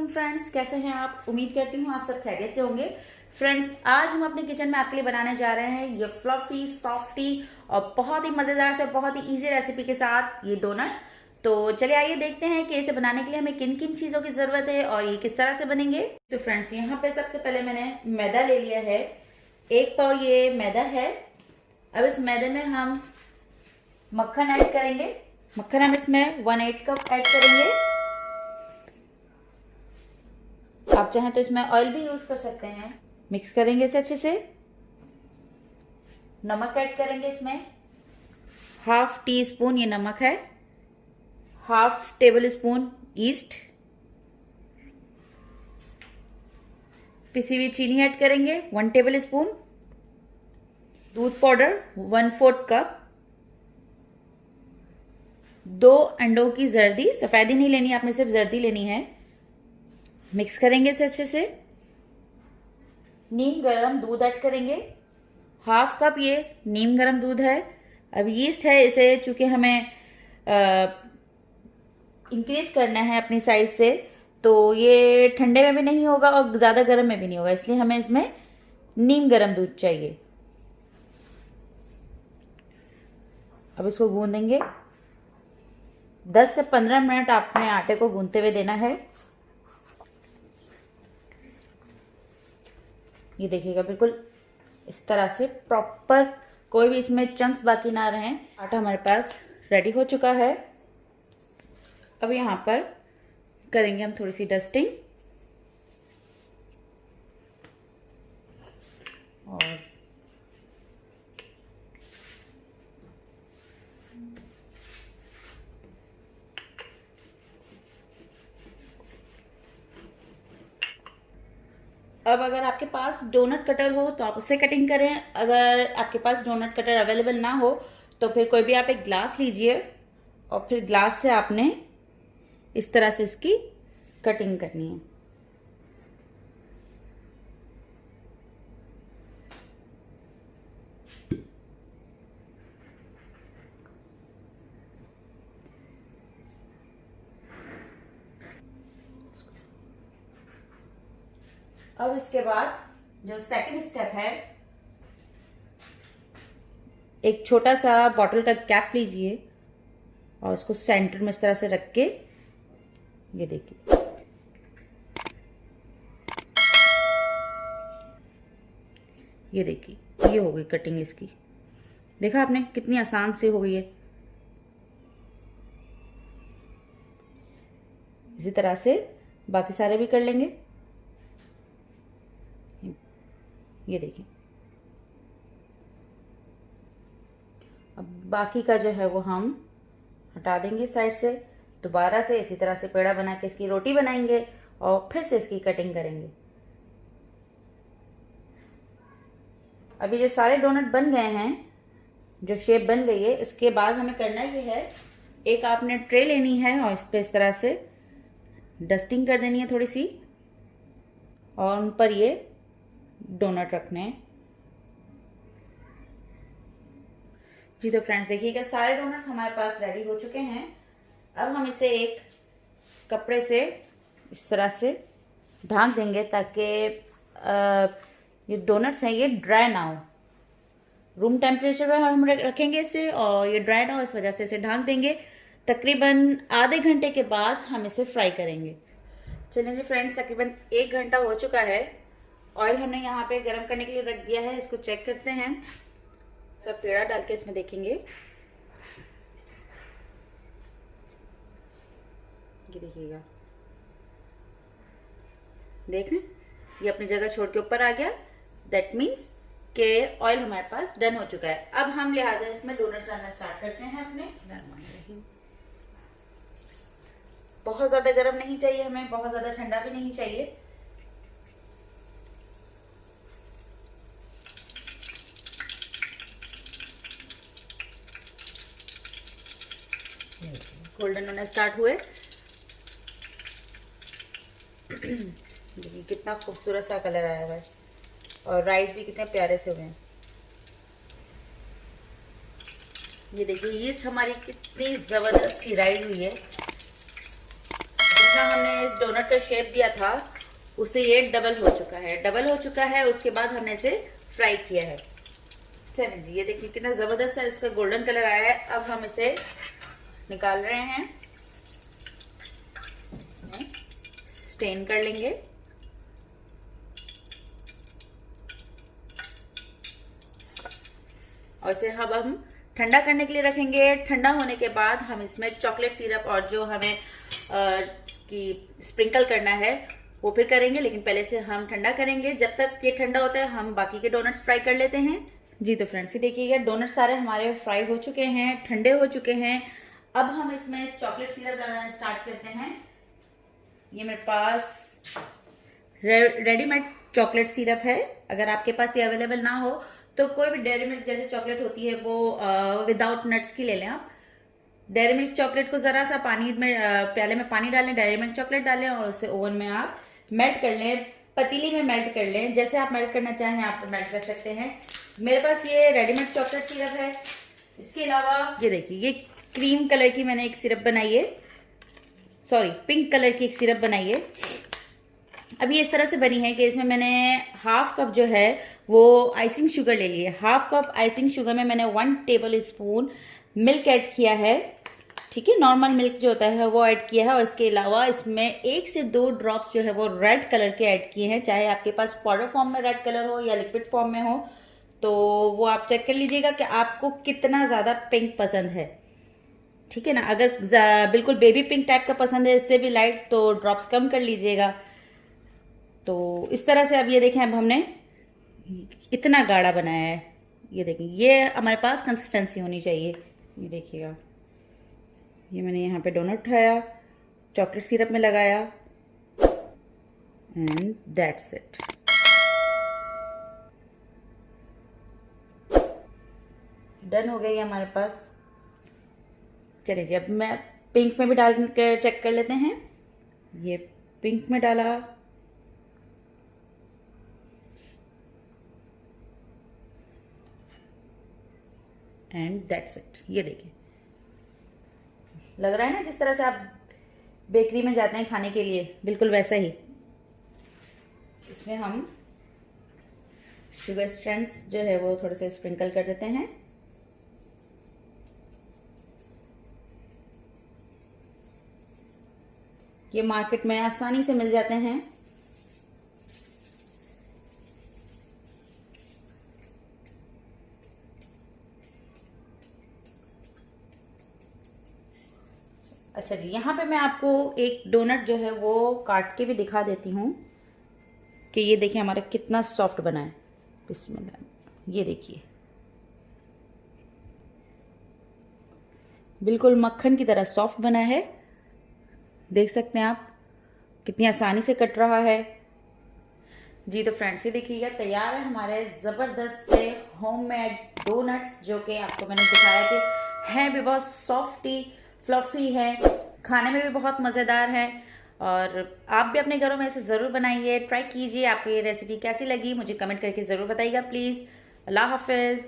Friends, कैसे हैं आप? उम्मीद करती हूँ आप सब खैरियत से होंगे। फ्रेंड्स, आज हम अपने किचन में आपके लिए बनाने जा रहे हैं ये फ्लफी सॉफ्टी और बहुत ही मजेदार से बहुत ही इजी रेसिपी के साथ ये डोनट। तो चलिए आइए देखते हैं कि इसे बनाने के लिए हमें किन किन चीजों की जरूरत है और ये किस तरह से बनेंगे। तो फ्रेंड्स, यहाँ पे सबसे पहले मैंने मैदा ले लिया है। 1 पाव ये मैदा है। अब इस मैदे में हम मक्खन ऐड करेंगे। मक्खन हम इसमें 1/8 कप ऐड करेंगे। आप चाहें तो इसमें ऑयल भी यूज कर सकते हैं। मिक्स करेंगे इसे अच्छे से। नमक ऐड करेंगे इसमें। 1/2 टीस्पून ये नमक है। 1/2 टेबल स्पून ईस्ट। पिसी हुई चीनी ऐड करेंगे 1 टेबल स्पून। दूध पाउडर 1/4 कप। 2 अंडों की जर्दी, सफेदी नहीं लेनी, आपने सिर्फ जर्दी लेनी है। मिक्स करेंगे इसे अच्छे से। नीम गरम दूध ऐड करेंगे। 1/2 कप ये नीम गरम दूध है। अब यीस्ट है, इसे चूंकि हमें इंक्रीज करना है अपनी साइज से, तो ये ठंडे में भी नहीं होगा और ज्यादा गर्म में भी नहीं होगा, इसलिए हमें इसमें नीम गरम दूध चाहिए। अब इसको गूंदेंगे। 10 से 15 मिनट आपने आटे को गूंदते हुए देना है। ये देखिएगा, बिल्कुल इस तरह से प्रॉपर, कोई भी इसमें चंक्स बाकी ना रहें। आटा हमारे पास रेडी हो चुका है। अब यहाँ पर करेंगे हम थोड़ी सी डस्टिंग और अब अगर आपके पास डोनट कटर हो तो आप उससे कटिंग करें। अगर आपके पास डोनट कटर अवेलेबल ना हो तो फिर कोई भी आप एक ग्लास लीजिए और फिर ग्लास से आपने इस तरह से इसकी कटिंग करनी है। अब इसके बाद जो सेकंड स्टेप है, एक छोटा सा बॉटल का कैप लीजिए और उसको सेंटर में इस तरह से रख के, ये देखिए, ये देखिए, ये हो गई कटिंग इसकी। देखा आपने कितनी आसान से हो गई है। इसी तरह से बाकी सारे भी कर लेंगे। ये देखिए, अब बाकी का जो है वो हम हटा देंगे साइड से। दोबारा से इसी तरह से पेड़ा बना के इसकी रोटी बनाएंगे और फिर से इसकी कटिंग करेंगे। अभी जो सारे डोनट बन गए हैं, जो शेप बन गई है, इसके बाद हमें करना ये है, एक आपने ट्रे लेनी है और इस पे इस तरह से डस्टिंग कर देनी है थोड़ी सी और उन पर ये डोनट रखने हैं। जी तो फ्रेंड्स, देखिएगा सारे डोनट्स हमारे पास रेडी हो चुके हैं। अब हम इसे एक कपड़े से इस तरह से ढक देंगे ताकि ये डोनट्स हैं ये ड्राई ना हो। रूम टेम्परेचर पर हम रखेंगे इसे और ये ड्राई ना हो, इस वजह से इसे ढक देंगे। तकरीबन आधे घंटे के बाद हम इसे फ्राई करेंगे। चलिए जी फ्रेंड्स, तकरीबन 1 घंटा हो चुका है। ऑयल हमने यहाँ पे गरम करने के लिए रख दिया है। इसको चेक करते हैं। सब पेड़ा डाल के इसमें देखेंगे। ये देखिएगा, देख रहे हैं, ये अपनी जगह छोड़ के ऊपर आ गया। दैट मीन्स के ऑयल हमारे पास डन हो चुका है। अब हम लिहाजा इसमें डोनट्स डालना स्टार्ट करते हैं अपने। बहुत ज्यादा गर्म नहीं चाहिए हमें, बहुत ज्यादा ठंडा भी नहीं चाहिए। गोल्डन होना स्टार्ट हुए। देखिए कितना खूबसूरत सा कलर आया हुआ है और राइस भी कितने प्यारे से हुए हैं। ये देखिए, यीस्ट हमारी कितनी जबरदस्त सी राइस हुई है। जितना हमने इस डोनट का शेप दिया था उससे ये डबल हो चुका है। उसके बाद हमने इसे फ्राई किया है। चलिए जी, ये देखिए कितना जबरदस्त है, इसका गोल्डन कलर आया है। अब हम इसे निकाल रहे हैं, स्टेन कर लेंगे। और इसे अब हम ठंडा करने के लिए रखेंगे। ठंडा होने के बाद हम इसमें चॉकलेट सिरप और जो हमें की स्प्रिंकल करना है वो फिर करेंगे, लेकिन पहले से हम ठंडा करेंगे। जब तक ये ठंडा होता है हम बाकी के डोनट्स फ्राई कर लेते हैं। जी तो फ्रेंड्स, ये देखिएगा डोनट सारे हमारे फ्राई हो चुके हैं, ठंडे हो चुके हैं। अब हम इसमें चॉकलेट सिरप लगाना स्टार्ट करते हैं। ये मेरे पास रेडीमेड चॉकलेट सिरप है। अगर आपके पास ये अवेलेबल ना हो तो कोई भी डेयरी मिल्क जैसे चॉकलेट होती है वो विदाउट नट्स की ले लें आप। डेयरी मिल्क चॉकलेट को जरा सा पानी में प्याले में पानी डालें, डेयरी मिल्क चॉकलेट डालें और उसे ओवन में आप मेल्ट कर लें, पतीली में मेल्ट कर लें। जैसे आप मेल्ट करना चाहें आप मेल्ट कर सकते हैं। मेरे पास ये रेडीमेड चॉकलेट सिरप है। इसके अलावा ये देखिए, ये क्रीम कलर की मैंने एक सिरप बनाई है, सॉरी पिंक कलर की एक सिरप बनाई है। अब ये इस तरह से बनी है कि इसमें मैंने हाफ कप जो है वो आइसिंग शुगर ले ली है। हाफ कप आइसिंग शुगर में मैंने 1 टेबल स्पून मिल्क ऐड किया है, ठीक है, नॉर्मल मिल्क जो होता है वो ऐड किया है। और इसके अलावा इसमें 1 से 2 ड्रॉप्स जो है वो रेड कलर के ऐड किए हैं। चाहे आपके पास पाउडर फॉर्म में रेड कलर हो या लिक्विड फॉर्म में हो तो वो आप चेक कर लीजिएगा कि आपको कितना ज़्यादा पिंक पसंद है, ठीक है ना। अगर बिल्कुल बेबी पिंक टाइप का पसंद है, इससे भी लाइट, तो ड्रॉप्स कम कर लीजिएगा। तो इस तरह से अब ये देखें, अब हमने इतना गाढ़ा बनाया है। ये देखें, ये हमारे पास कंसिस्टेंसी होनी चाहिए। ये देखिएगा, ये मैंने यहाँ पे डोनट उठाया, चॉकलेट सिरप में लगाया एंड दैट्स इट। डन हो गई हमारे पास। चलिए जी, अब मैं पिंक में भी डाल कर चेक कर लेते हैं। ये पिंक में डाला एंड दैट्स इट। ये देखिए, लग रहा है ना जिस तरह से आप बेकरी में जाते हैं खाने के लिए, बिल्कुल वैसा ही। इसमें हम शुगर स्ट्रैंड्स जो है वो थोड़े से स्प्रिंकल कर देते हैं। ये मार्केट में आसानी से मिल जाते हैं। अच्छा जी, यहाँ पे मैं आपको एक डोनट जो है वो काट के भी दिखा देती हूँ कि ये देखिए हमारा कितना सॉफ्ट बना है। बिस्मिल्लाह, ये देखिए बिल्कुल मक्खन की तरह सॉफ्ट बना है। देख सकते हैं आप कितनी आसानी से कट रहा है। जी तो फ्रेंड्स, ये देखिएगा तैयार है हमारे ज़बरदस्त से होममेड डोनट्स, जो कि आपको मैंने दिखाया कि हैं भी बहुत सॉफ्टी फ्लफी है, खाने में भी बहुत मज़ेदार है। और आप भी अपने घरों में इसे ज़रूर बनाइए, ट्राई कीजिए। आपको ये रेसिपी कैसी लगी मुझे कमेंट करके ज़रूर बताइएगा प्लीज़। अल्लाह हाफिज़।